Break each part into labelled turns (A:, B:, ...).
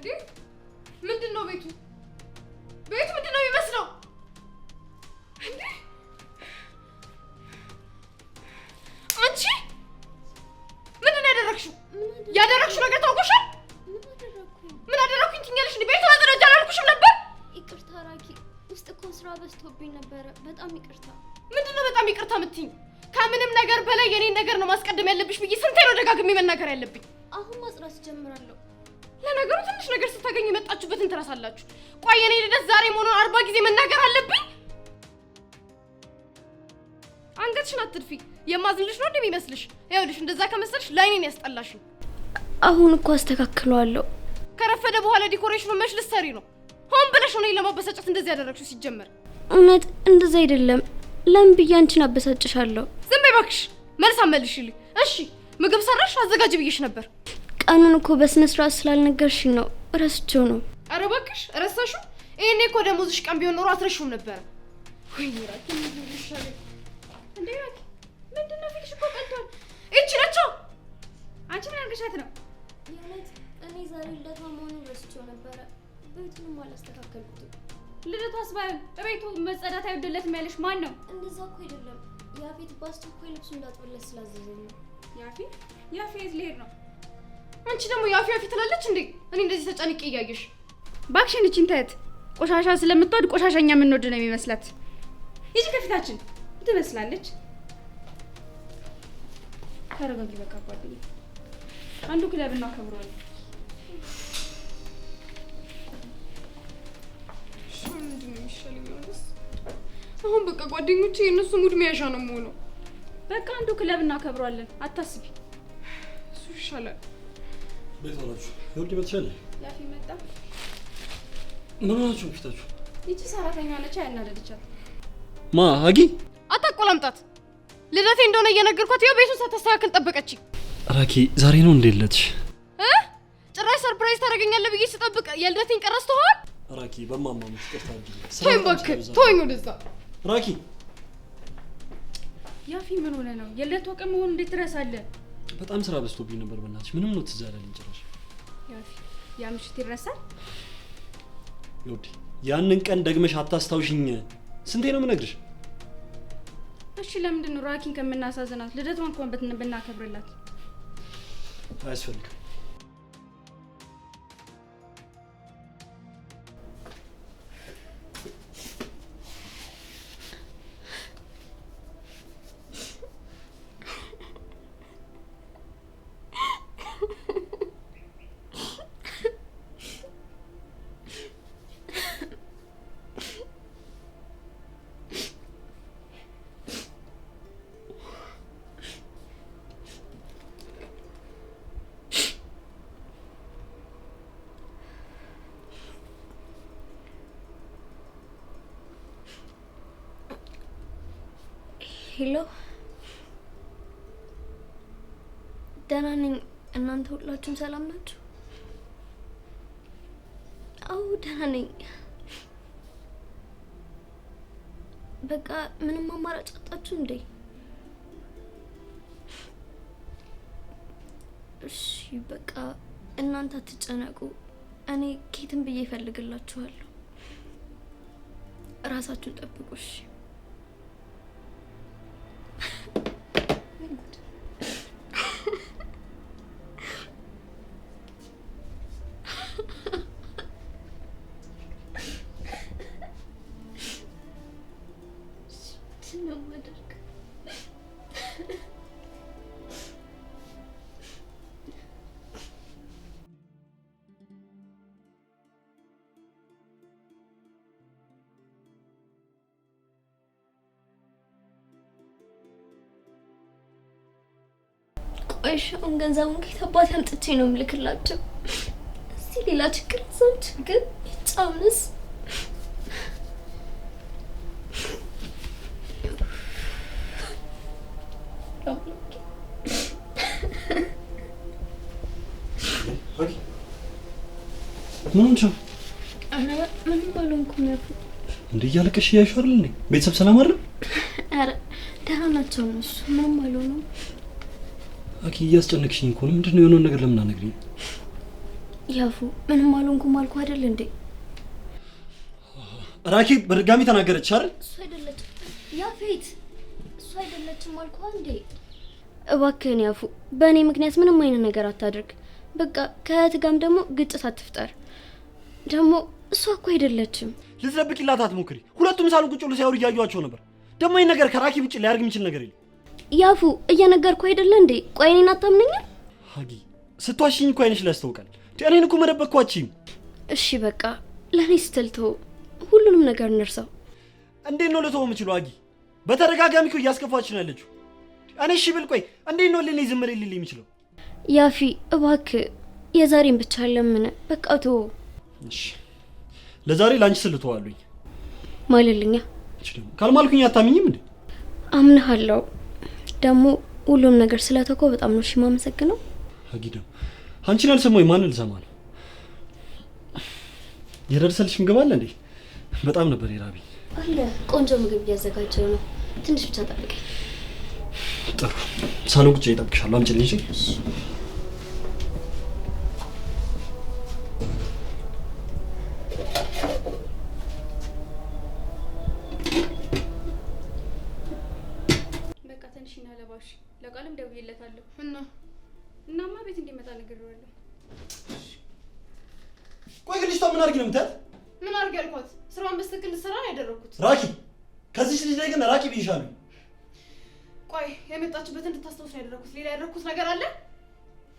A: እንዴ ምንድነው ቤቱ ምንድነው የሚመስለው እንዴ አንቺ ምንድነው ያደረግሽው ነገር ታውቆሻል ምን አደረኩኝ ትኛለሽ እንዴ ቤቱ አዘረጃ አላልኩሽም ነበር
B: ይቅርታ ራኪ ውስጥ እኮ ስራ በዝቶብኝ ነበር በጣም ይቅርታ
A: ምንድነው በጣም ይቅርታ የምትይኝ ከምንም ነገር በላይ የኔን ነገር ነው ማስቀደም ያለብሽ ብዬ ስንቴ ነው ደጋግሜ መናገር ያለብኝ
B: አሁን ማጽዳት ጀምራለሁ
A: ለነገሩ ትንሽ ነገር ስታገኙ የመጣችሁበትን ትረሳላችሁ ቆይ የኔ ልደት ዛሬ መሆኑን 40 ጊዜ መናገር አለብኝ አንገትሽን አትድፊ የማዝንልሽ ነው እንደሚመስልሽ ይኸውልሽ እንደዛ ከመሰልሽ ላይኔን ያስጠላሽ
B: አሁን እኮ አስተካክለዋለሁ
A: ከረፈደ በኋላ ዲኮሬሽኑን መች ልትሰሪ ነው ሆን ብለሽ ነው ለማበሳጨት እንደዚህ ያደረግሽው ሲጀመር
B: እውነት እንደዛ አይደለም ለምን ብዬ አንቺን አበሳጭሻለሁ
A: ዝም በይ እባክሽ መልስ አመልሽልኝ እሺ ምግብ ሰራሽ አዘጋጅ ብዬሽ ነበር
B: ቀኑን እኮ በስነ ስርዓት ስላልነገርሽኝ ነው ረስቼው ነው
A: ኧረ እባክሽ ረሳሽው ይሄኔ እኮ ደሞዝሽ ቀን ቢሆን ኖሮ አትረሺውም ነበር ወይኔ ራኪ ምን ይሻላል እንዴ ራኪ ምንድነው ፊልሽ እኮ ቀንቷል እቺ ነች አንቺ ምን አድርገሻት ነው
B: የእውነት እኔ ዛሬ ልደቷ መሆኑን ረስቼው ነበረ ቤቱንም አላስተካከልኩትም
A: ልደቷስ ባይሆን ቤቱ መጸዳት አይወደለትም ያለሽ ማን ነው
B: እንደዛ እኮ አይደለም ያፌት በአስቸኳይ ልብሱ እንዳጥብለት ስላዘዘኝ ነው
A: ያፌት ልሄድ ነው አንቺ ደግሞ ያፊ ትላለች እንዴ እኔ እንደዚህ ተጨንቄ እያየሽ ባክሽን እቺን ታየት ቆሻሻ ስለምትወድ ቆሻሻኛ የምንወድ ነው የሚመስላት ይጂ ከፊታችን ትመስላለች ተረጋጊ በቃ ጓደኛ አንዱ ክለብ እና ከብሯል አሁን በቃ ጓደኞቼ የነሱ ሙድ መያዣ ነው የምሆነው በቃ አንዱ ክለብ እና ከብሯለን አታስቢ እሱ ይሻላል
C: ቤታችሁ ይወድ ይመጣል
A: ያፊ መጣ
C: ምን ሆናችሁ ፊታችሁ
A: ይቺ ሰራተኛ ነች ያናደደቻት
C: ማ አጊ
A: አታቆላምጣት ልደቴ እንደሆነ እየነገርኳት ይኸው ቤቱን ሳታስተካክል ጠበቀች
C: ራኪ ዛሬ ነው እንደለትሽ
A: ጭራሽ ሰርፕራይዝ ታደርገኛለህ ብዬ ስጠብቅ የልደቴን ቀረስተዋል
C: ራኪ በማማ ምትቀርታ አድርጊ
A: ተይኝ እባክህ ተወኝ ወደዛ
C: ራኪ
A: ያፊ ምን ሆነ ነው የልደቷ ቀን መሆኑን እንዴት ትረሳለህ
C: በጣም ስራ በዝቶብኝ ነበር በእናትሽ ምንም ነው ትዝ ያለኝ ጭራሽ
A: ያፊ ያ ምሽት ይረሳል
C: ይወዲ ያንን ቀን ደግመሽ አታስታውሽኝ ስንቴ ነው የምነግርሽ
A: እሺ ለምንድን ነው ራኪን ከምናሳዝናት ልደቷን እንኳን ብናከብርላት
C: አያስፈልግም
B: ሄሎ ደህና ነኝ እናንተ ሁላችሁም ሰላም ናችሁ አው ደህና ነኝ በቃ ምንም አማራጭ አጣችሁ እንዴ እሺ በቃ እናንተ አትጨነቁ እኔ ኬትም ብዬ እፈልግላችኋለሁ ራሳችሁን ጠብቁ እሺ ቆይሻውን ገንዘቡን ከታባት ያምጥቼ ነው ምልክላችሁ እስቲ ሌላ ችግር ዘንድ ግን ይጫውንስ
C: ምን ነው
B: ምን ባሉንኩም ያፉ
C: እንዴ ያለቀሽ ያሻል እንዴ ቤተሰብ ሰላም አይደል
B: አረ ደህና ናቸው እነሱ ምንም አልሆኑም
C: አኪ እያስጨነቅሽኝ እኮ ነው ምንድነው የሆነውን ነገር ለምን አነግሪኝ
B: ያፉ ምንም አልሆንኩም አልኩ አይደል እንዴ?
C: ራኪ በድጋሚ ተናገረች አይደል?
B: እሱ አይደለችም ያፌት፣ እሱ አይደለችም አልኩ እንዴ? እባክህን ያፉ በእኔ ምክንያት ምንም አይነት ነገር አታድርግ። በቃ ከእህት ጋርም ደግሞ ግጭት አትፍጠር። ደግሞ እሷ እኮ አይደለችም።
C: ልትደብቂላት አትሞክሪ። ሁለቱም ሳሎን ቁጭ ብለው ሲያወሩ እያዩዋቸው ነበር። ደግሞ ይሄን ነገር ከራኪ ውጭ ሊያደርግ የሚችል ነገር የለም።
B: ያፉ እየነገርኩ አይደለ እንዴ? ቆይ እኔን አታምነኝም?
C: ሀጊ ስትዋሽኝ እኮ አይንሽ ላይ ያስታውቃል። እኔን እኮ መደበቅኳችኝ።
B: እሺ በቃ ለእኔ ስትል ተው፣ ሁሉንም ነገር እንርሳው።
C: እንዴት ነው ልተው የምችለው? ሀጊ በተደጋጋሚ እኮ እያስከፋች ነው ያለችው። እኔ እሺ ብል ቆይ እንዴት ነው ለኔ ዝም ልልኝ የሚችለው?
B: ያፊ እባክህ የዛሬን ብቻ ለምን በቃ ተው።
C: እሺ ለዛሬ ላንቺ ስል ተዋሉኝ
B: ማለልኛ።
C: እሺ ደግሞ ካልማልኩኝ አታምኝም እንዴ?
B: አምናለሁ። ደግሞ ሁሉም ነገር ስለተኮ በጣም ነው የማመሰግነው።
C: ሀጊ ደግሞ አንቺን አልሰማኝ ማን ልሰማ ነው? የደረሰልሽ ምግብ አለ እንዴ? በጣም ነበር የራበኝ።
B: አለ ቆንጆ ምግብ እያዘጋጀው ነው። ትንሽ ብቻ ጠብቀኝ።
C: ጥሩ ሳሎን ቁጭ እጠብቅሻለሁ። አምጪልኝ እሺ።
A: በቃ ትንሽና ለባሽ ለቃልም ደውዬለታለሁ እናማ ቤት እንዲመጣ ነግሬዋለሁ።
C: ቆይ ግን ልጅቷ ምን አድርጊ ነው የምትያት?
A: ምን አድርጊ ያልኳት? ስራዋን በስትክክል እንድትሰራ ነው ያደረኩት።
C: ራኪ ከዚህች ልጅ ላይ ግን ራኪ ብይሻለሁ።
A: ቆይ የመጣችበት እንድታስታውስ ነው ያደረኩት። ሌላ ያደረኩት ነገር አለ?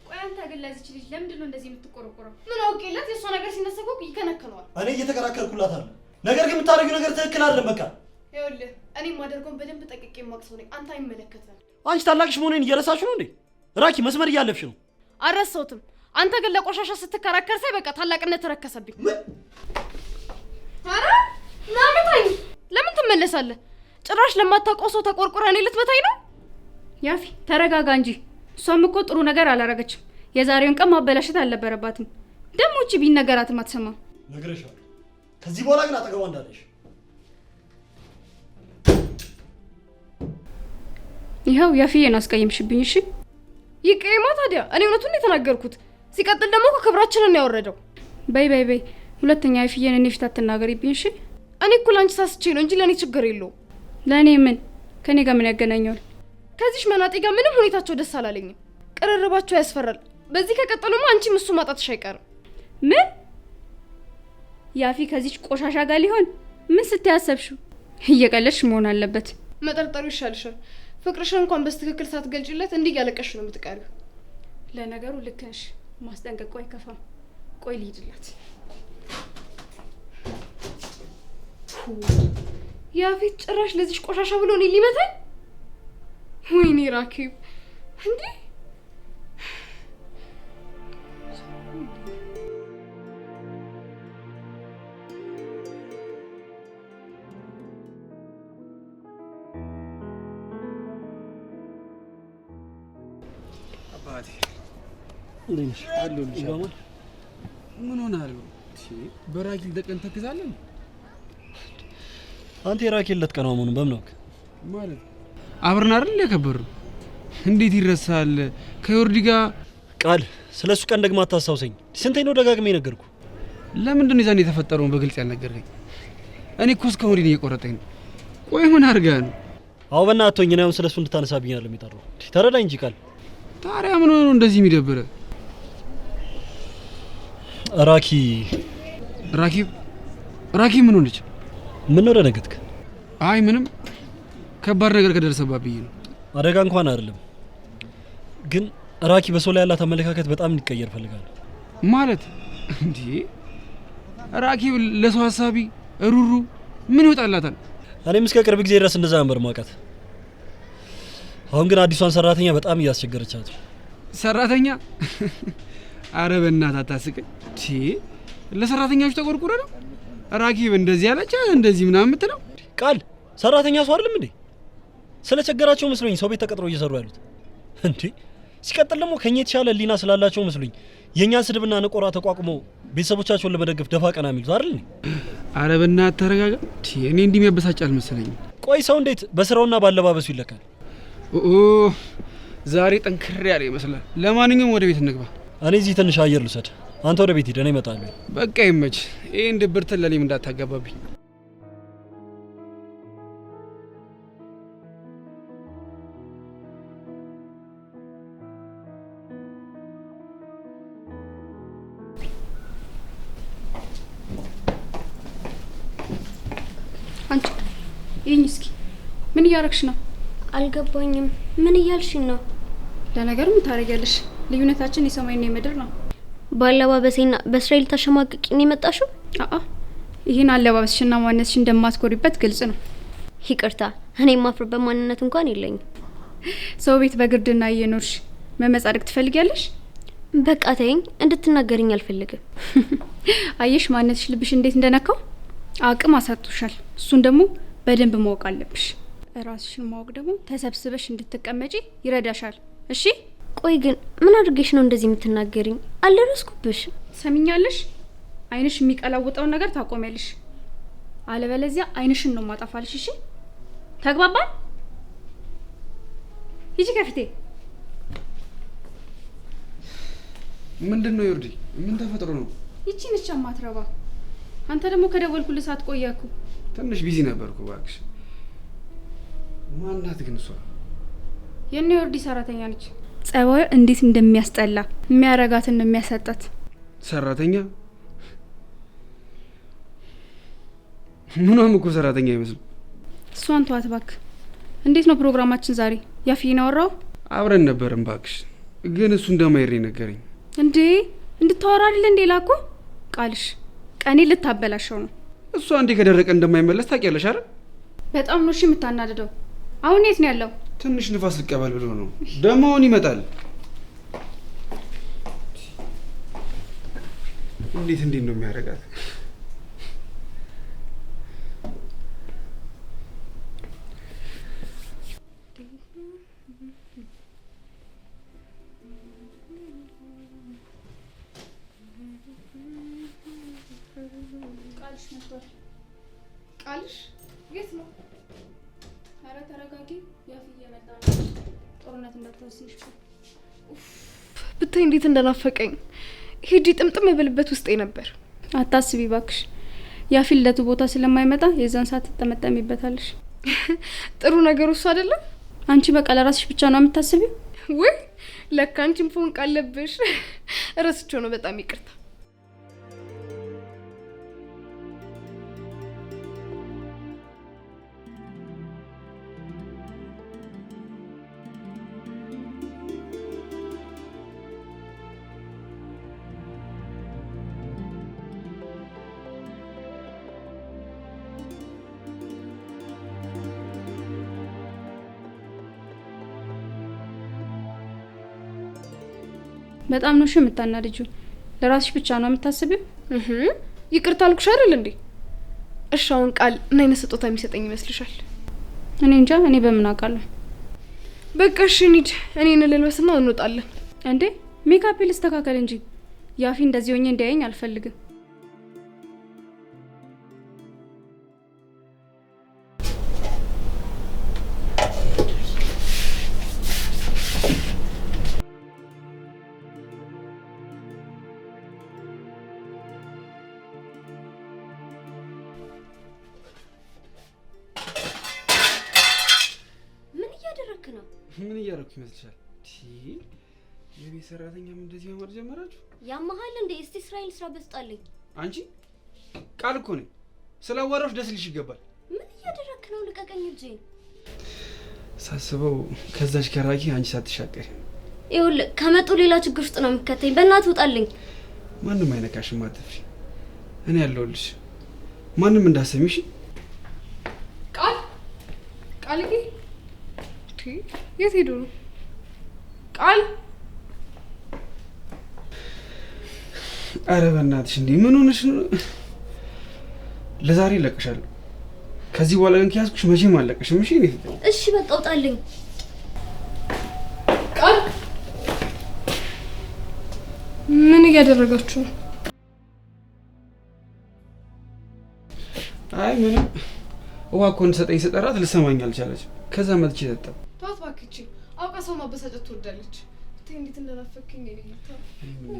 A: ቆይ አንተ ግን ለዚች ልጅ ለምንድን ነው እንደዚህ የምትቆረቆረው? ምን አውቄለት የእሷ ነገር ሲነሳ እኮ ይከነክነዋል።
C: እኔ እየተከራከርኩላት አለ። ነገር ግን የምታደርጊው ነገር ትክክል አይደለም። በቃ
A: ይኸውልህ እኔ ማደርገውን በደንብ ጠቅቄ የማውቅ ሰው ነኝ። አንተ አይመለከትም።
C: አንቺ ታላቅሽ መሆኔን እየረሳሽ ነው እንዴ? ራኪ መስመር እያለፍሽ ነው።
A: አልረሳሁትም። አንተ ግን ለቆሻሻ ስትከራከር ሳይ በቃ ታላቅነት ተረከሰብኝ። ኧረ ናምታኝ። ለምን ትመለሳለህ? ጭራሽ ለማታውቀው ሰው ተቆርቆረ እኔ ልትመታኝ ነው? ያፊ ተረጋጋ እንጂ። እሷም እኮ ጥሩ ነገር አላረገችም። የዛሬውን ቀን ማበላሸት አልነበረባትም። ደግሞ እቺ ቢነገራትም አትሰማም።
C: ነግሬሻለሁ። ከዚህ በኋላ ግን አጠገቧ እንዳለሽ።
A: ይኸው ያፊዬን አስቀየምሽብኝ። እሺ ይቀየማ ታዲያ። እኔ እውነቱን የተናገርኩት። ሲቀጥል ደግሞ ከክብራችንን ያወረደው። በይ ሁለተኛ ያፊዬን እኔ ፊት አትናገሪብኝ እሺ። እኔ እኮ ላንቺ ሳስቼ ነው እንጂ ለእኔ ችግር የለውም። ለእኔ ምን ከኔ ጋር ምን ያገናኘዋል? ከዚህሽ መናጤ ጋር ምንም ሁኔታቸው ደስ አላለኝም። ቅርርባቸው ያስፈራል። በዚህ ከቀጠሉማ አንቺም እሱ ማጣትሽ አይቀርም። ምን ያፊ ከዚህች ቆሻሻ ጋር ሊሆን ምን ስትያሰብሽው? እየቀለድሽ መሆን አለበት። መጠርጠሩ ይሻልሻል። ፍቅርሽን እንኳን በስትክክል ሳትገልጪለት እንዲህ ያለቀሽ ነው የምትቀሪው። ለነገሩ ልክ ነሽ። ማስጠንቀቁ አይከፋም። ቆይ ልሂድላት። ያፊት ጭራሽ ለዚህሽ ቆሻሻ ብሎ እኔ ሊመታኝ? ወይኔ ራኪብ እንዴ!
D: አባቴ
C: እንዴሽ
D: አለሁልሽ። ምን ሆናል? በራኪል ደቀን ተከዛለን።
C: አንተ የራኪለት ቀን መሆኑን በምን አውቅ?
D: ማለት አብረን አይደል ያከበርነው? እንዴት ይረሳል? ከዮርዲ ጋር
C: ቃል ስለሱ ቀን ደግሞ አታስታውሰኝ። ስንቴ ነው ደጋግሜ ነገርኩ።
D: ለምንድን ነው ዛኔ የተፈጠረውን በግልጽ ያልነገርከኝ? እኔ እኮ እስካሁን ዲን እየቆረጠኝ ነው። ቆይ ምን አድርገህ ነው?
C: አዎ በእናትህ አትሆኝ። ነው ስለሱ እንድታነሳብኝ አይደለም የጠራው። ተረዳኝ እንጂ ቃል።
D: ታዲያ ምን ሆኖ እንደዚህ የሚደብረ? ራኪ ምን ሆነች?
C: ምን ነው ደነገጥክ?
D: አይ ምንም፣ ከባድ ነገር ከደረሰባት ብዬ ነው።
C: አደጋ እንኳን አይደለም፣ ግን ራኪ በሰው ላይ ያላት አመለካከት በጣም እንዲቀየር ፈልጋለሁ።
D: ማለት እንዴ? ራኪ ለሰው ሀሳቢ ሩሩ ምን ይወጣላታል?
C: እኔም እስከ ቅርብ ጊዜ ድረስ እንደዛ ነበር ማውቃት። አሁን ግን አዲሷን ሰራተኛ በጣም እያስቸገረቻት።
D: ሰራተኛ? አረ በእናትህ አታስቀኝ። ለሰራተኛዎች ተቆርቁረ ነው ራኪብ እንደዚህ ያለች እንደዚህ ምናምን የምትለው?
C: ቃል ሰራተኛ ሰው አይደለም እንዴ? ስለቸገራቸው መስሎኝ ሰው ቤት ተቀጥሮ እየሰሩ ያሉት እንዴ። ሲቀጥል ደግሞ ከኛ የተሻለ ሊና ስላላቸው መስሎኝ የኛን ስድብና ነቆራ ተቋቁመው ቤተሰቦቻቸውን ለመደገፍ ደፋ ቀና የሚሉት አይደል?
D: አረ በእናትህ ተረጋጋ። እኔ እንዲህ የሚያበሳጭ አልመሰለኝም።
C: ቆይ ሰው እንዴት በስራውና ባለባበሱ ይለካል?
D: ዛሬ ጠንክሬ ያለ ይመስላል። ለማንኛውም ወደ ቤት እንግባ።
C: እኔ እዚህ ትንሽ አየር ልውሰድ። አንተ ወደ ቤት ሂድ፣ እኔ እመጣለሁ።
D: በቃ ይመች። ይሄን ድብርትን ለኔም እንዳታጋባብኝ።
A: አንቺ ይህኝ እስኪ ምን እያረግሽ ነው?
B: አልገባኝም። ምን እያልሽኝ ነው?
A: ለነገሩ ምን ታደርጊያለሽ? ልዩነታችን የሰማይና የምድር ነው።
B: ባለባበሴና በእስራኤል ተሸማቅቂኝ ነው የመጣሽው?
A: አአ ይህን አለባበስሽና ማንነትሽ እንደማትኮሪበት ግልጽ ነው።
B: ይቅርታ፣ እኔ የማፍርበት ማንነት እንኳን የለኝም።
A: ሰው ቤት በግርድና እየኖርሽ መመጻደቅ ትፈልጊያለሽ?
B: በቃ ተይኝ፣ እንድትናገርኝ አልፈልግም።
A: አየሽ ማንነትሽ ልብሽ እንዴት እንደነካው አቅም አሳጥቶሻል። እሱን ደግሞ በደንብ ማወቅ አለብሽ። ራስሽን ማወቅ ደግሞ ተሰብስበሽ እንድትቀመጪ ይረዳሻል። እሺ?
B: ቆይ ግን ምን አድርገሽ ነው እንደዚህ የምትናገሪኝ? አልደረስኩብሽ።
A: ሰሚኛለሽ? አይንሽ የሚቀላውጠውን ነገር ታቆሚያለሽ፣ አለበለዚያ አይንሽን ነው ማጣፋልሽ። እሺ? ተግባባን? ሂጂ ከፊቴ።
D: ምንድነው ዮርዲ? ምን ተፈጥሮ ነው?
A: ይቺ ነች ማትረባ። አንተ ደግሞ ከደወልኩልህ ሳትቆያኩ።
D: ትንሽ ቢዚ ነበርኩ እባክሽ። ማናት ግን እሷ?
A: የኔ ዮርዲ ሰራተኛ ነች። ጸባዩ እንዴት እንደሚያስጠላ የሚያረጋትን ነው የሚያሰጣት።
D: ሰራተኛ? ምኗም እኮ ሰራተኛ አይመስልም።
A: እሷን ተዋት እባክህ። እንዴት ነው ፕሮግራማችን ዛሬ? ያፊን አወራው?
D: አብረን ነበርን እባክሽ፣ ግን እሱ እንደማይሬ ነገረኝ።
A: እንዴ እንድታወራ አይደል እንዴ ላኩ? ቃልሽ ቀኔ ልታበላሸው ነው።
D: እሱ አንዴ ከደረቀ እንደማይመለስ ታውቂያለሽ አይደል?
A: በጣም ነው እሺ የምታናድደው። አሁን የት ነው ያለው?
D: ትንሽ ንፋስ ልቀበል ብሎ ነው። ደግሞ አሁን ይመጣል። እንዴት ነው የሚያደርጋት?
A: ቃልሽ ነበር። ቃልሽ የት ነው? ኧረ ተረጋጊ። ያፊ እየመጣ ነው። ጦርነት እንዳትወስንሽ።
E: ብታይ እንዴት እንደናፈቀኝ ሄጂ ጥምጥም የበልበት ውስጤ ነበር።
A: አታስቢ ባክሽ። ያፊ ለቱ ቦታ ስለማይመጣ የዛን ሰዓት ትጠመጠሚበታለሽ።
E: ጥሩ ነገር እሱ አይደለም።
A: አንቺ በቃ ለራስሽ ብቻ ነው የምታስቢው?
E: ወይ ለካ አንቺም ፎንቅ አለብሽ። ረስቼው ነው። በጣም ይቅርታ።
A: በጣም ነው የምታናድጂው። ለራስሽ ብቻ ነው የምታስቢው?
E: ይቅርታ አልኩሽ አይደል እንዴ? እሺ አሁን ቃል ምን አይነት ስጦታ የሚሰጠኝ ይመስልሻል?
A: እኔ እንጃ። እኔ በምን አውቃለሁ?
E: በቃ እሺ እንሂድ። እኔን ልልበስና እንወጣለን።
A: እንዴ ሜካፕ ልስተካከል እንጂ ያፊ እንደዚህ ሆኜ እንዲያየኝ አልፈልግም።
D: ምን እያደረኩ ይመስልሻል? የቤት ሰራተኛም እንደዚህ ማማር ጀመራችሁ?
B: ያመሃል እንዴ? እስቲ እስራኤል ስራ በስጣልኝ።
D: አንቺ ቃል እኮ ነኝ። ስላዋራሽ ደስ ልሽ ይገባል።
B: ምን እያደረክ ነው? ልቀቀኝ እንጂ።
D: ሳስበው ከዛች ከራኪ አንቺ ሳትሻቀሪ።
B: ይኸውልህ ከመጡ ሌላ ችግር ውስጥ ነው የሚከተኝ። በእናትህ ውጣልኝ።
D: ማንም አይነካሽም፣ አትፍሪ። እኔ ያለሁልሽ። ማንም እንዳሰሚሽ።
E: ቃልዬ የት ሄዱ ነው? ቃል
D: አረ በእናትሽ እንዴ ምን ሆነሽ ነው? ለዛሬ እለቅሻለሁ። ከዚህ በኋላ ግን ከያዝኩሽ መቼም አለቅሽም። እሺ
B: እሺ በቃ ውጣልኝ።
E: ቃል ምን እያደረጋችሁ ነው?
D: አይ ምንም። ውሃ እኮ እንድሰጠኝ ስጠራት ልሰማኝ አልቻለችም። ከዛ መጥቼ ጠጣሁ።
E: ተዋት እባክሽ። አውቃ ሰው ማበሳጨት ትወዳለች። ብታይ እንዴት እንደናፈቅኝ ነው።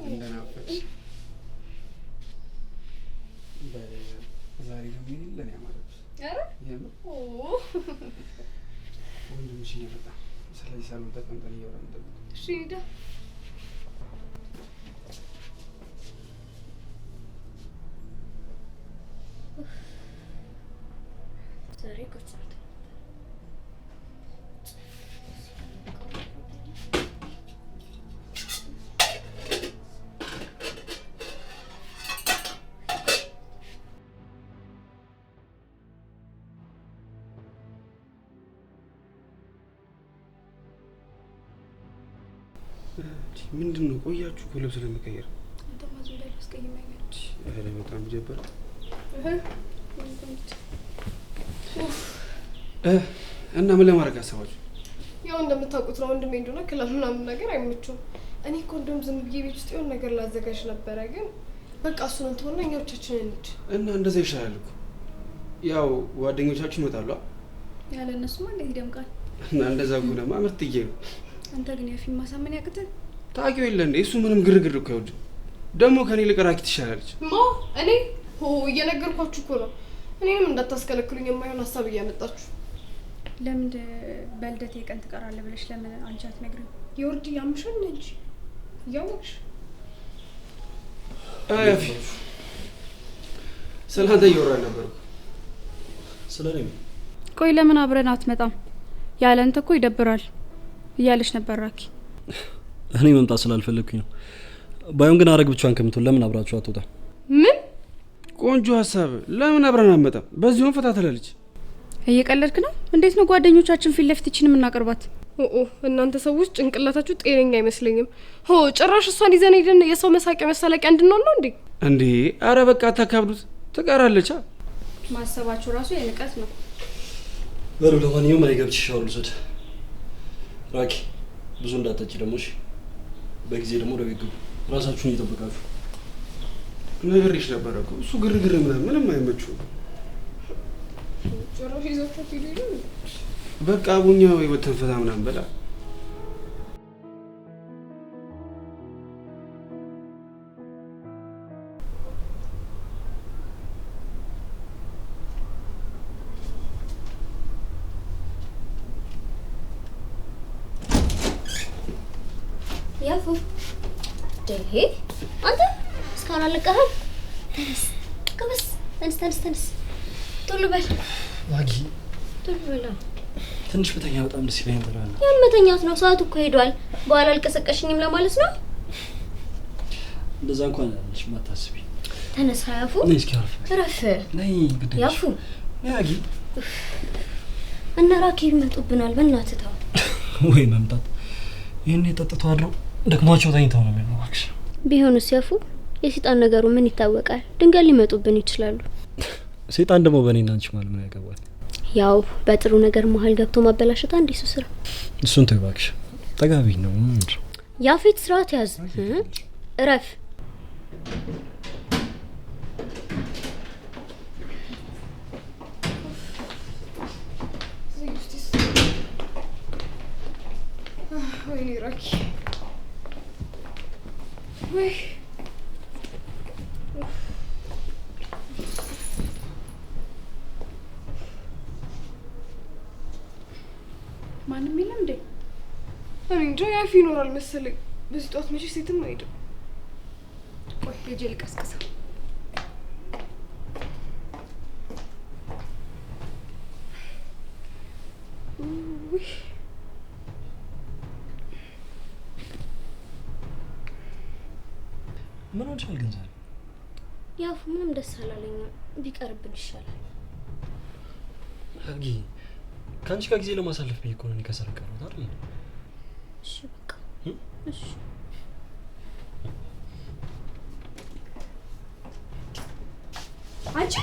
D: እንደናፈቅሽ ዛሬ ደግሞ ለኔ ማለት
E: አረ ኦ
D: ወንድምሽ እየመጣ ስለዚህ ሳሎን ተቀምጠን እያወራን ነበር።
E: እሺ ሄዳ
B: ዛሬ ቁርስ
D: ምንድን ነው ቆያችሁ እኮ ልብስ ለመቀየር?
E: አንተ ማዙ ላይ አስቀይመኛለች።
D: አረ በጣም ጀበረ። እና ምን ለማድረግ አሰባችሁ?
E: ያው እንደምታውቁት ነው ወንድሜ እንደሆነ ክለብ ምናምን ነገር አይመቹም። እኔ እኮ እንደውም ዝም ብዬ ቤት ውስጥ የሆነ ነገር ላዘጋጅ ነበረ፣ ግን በቃ እሱን እንትሆና እኛ ብቻችንን እንሂድ።
D: እና እንደዛ ይሻላል እኮ ያው ጓደኞቻችሁ ይመጣሉ።
A: ያለ እነሱማ እንዴት ይደምቃል?
D: እና እንደዛ ከሆነማ ምርጥዬ ነው።
A: አንተ ግን ያፊን ማሳመን ያቅተህ?
D: ታውቂው የለ እንዴ እሱ ምንም ግርግር እኮ አይወድም። ደግሞ ከኔ ይልቅ ራኪ ትሻላለች።
E: ማ እኔ እየነገርኳችሁ እኮ ነው። እኔንም እንዳታስከለክሉኝ የማይሆን ሀሳብ እያመጣችሁ።
A: ለምን በልደቴ ቀን ትቀራለህ ብለሽ ለምን አንቺ አትነግሪኝ?
E: የወርድ ያምሻል እንጂ እያወቅሽ
D: አያፊ ስለአንተ እያወራን ነበር።
C: ስለኔ
A: ቆይ ለምን አብረን አትመጣም? ያለ አንተ እኮ ይደብራል እያለች ነበር ራኪ።
C: እኔ መምጣት ስላልፈለኩኝ ነው። ባይሆን ግን አረግ ብቻዋን ከምትሆን ለምን አብራችሁ አትወጣም?
E: ምን
D: ቆንጆ ሀሳብ። ለምን አብረን አንመጣም? በዚሁም ፈታ ትላለች።
A: እየቀለድክ ነው? እንዴት ነው ጓደኞቻችን ፊት ለፊት እቺን የምናቀርባት?
E: እናንተ ሰዎች ጭንቅላታችሁ ጤነኛ አይመስለኝም። ጭራሽ እሷን ይዘን ሄደን የሰው መሳቂያ መሳለቂያ እንድንሆን ነው እንዴ?
D: እንዴ አረ በቃ አታካብዱት። ትቀራለች።
A: ማሰባችሁ ራሱ የንቀት ነው።
C: በሉ ለማንኛውም እኔ ገብቼ ሻወር ልውሰድ። ራኪ ብዙ እንዳትጠጪ ደግሞ እሺ። በጊዜ ደግሞ ወደ ቤት ግቡ። ራሳችሁን እየጠበቃችሁ።
D: ነግሬሽ ነበረ እኮ እሱ ግርግር ምንም አይመችውም።
E: ጭራሽ ይዛችሁ ትሄዱ።
D: በቃ ቡኛ ወይ ወተን ፈታ ምናምን በላ።
B: ያፉ ደሄ አንተ እስካሁን አለቀህም? ተነስ ከበስ ተነስ ቶሎ በል
C: ዋጊ
B: ቶሎ በል።
C: ትንሽ ብተኛ በጣም ደስ ይለኝ ነበር።
B: ያመተኛት ነው ሰዓቱ እኮ ሄዷል። በኋላ አልቀሰቀሽኝም ለማለት ነው።
C: እንደዛ እንኳን አለሽ ማታስቢ።
B: ተነስ ያፉ
C: ነይ እስኪ
B: ረፍ
C: ነይ ግድ
B: ያፉ
C: ያጊ
B: እና ራኪ ይመጡብናል። በእናትህ ተው።
C: ወይ መምጣት ይሄን የጠጥተው አድረው ደክሟቸው ተኝተው ነው የሚለው። እባክሽ
B: ቢሆንስ ያፉ የሰይጣን ነገሩ ምን ይታወቃል? ድንገት ሊመጡብን ይችላሉ።
C: ሰይጣን ደግሞ በእኔና አንቺ ማለት ምን ያገባል?
B: ያው በጥሩ ነገር መሀል ገብቶ ማበላሸት አንድ እሱ ስራ።
C: እሱን ተይ እባክሽ። ጠጋቢ ነው ምንድን
B: ያፊት ስርዓት ያዝ። እረፍ።
E: ወይኔ ራኪ ወይ
A: ማንም የለም እንዴ?
E: እኔ እንጃ። ያፊ ይኖራል መሰለኝ። በዚህ ጠዋት መቼ ሴትም አይሄድም። ቆይ ሄጄ ልቀስቅሰው።
C: ምን ሆነሻል ግን ዛሬ?
B: ያፉ ምንም ደስ አላለኝም። ቢቀርብን ይሻላል።
C: አጊ ከአንቺ ጋር ጊዜ ለማሳለፍ ብዬ እኮ ነው እኔ ከስራ ቀረሁት አይደል?
B: እሺ በቃ እሺ።
A: አንቺ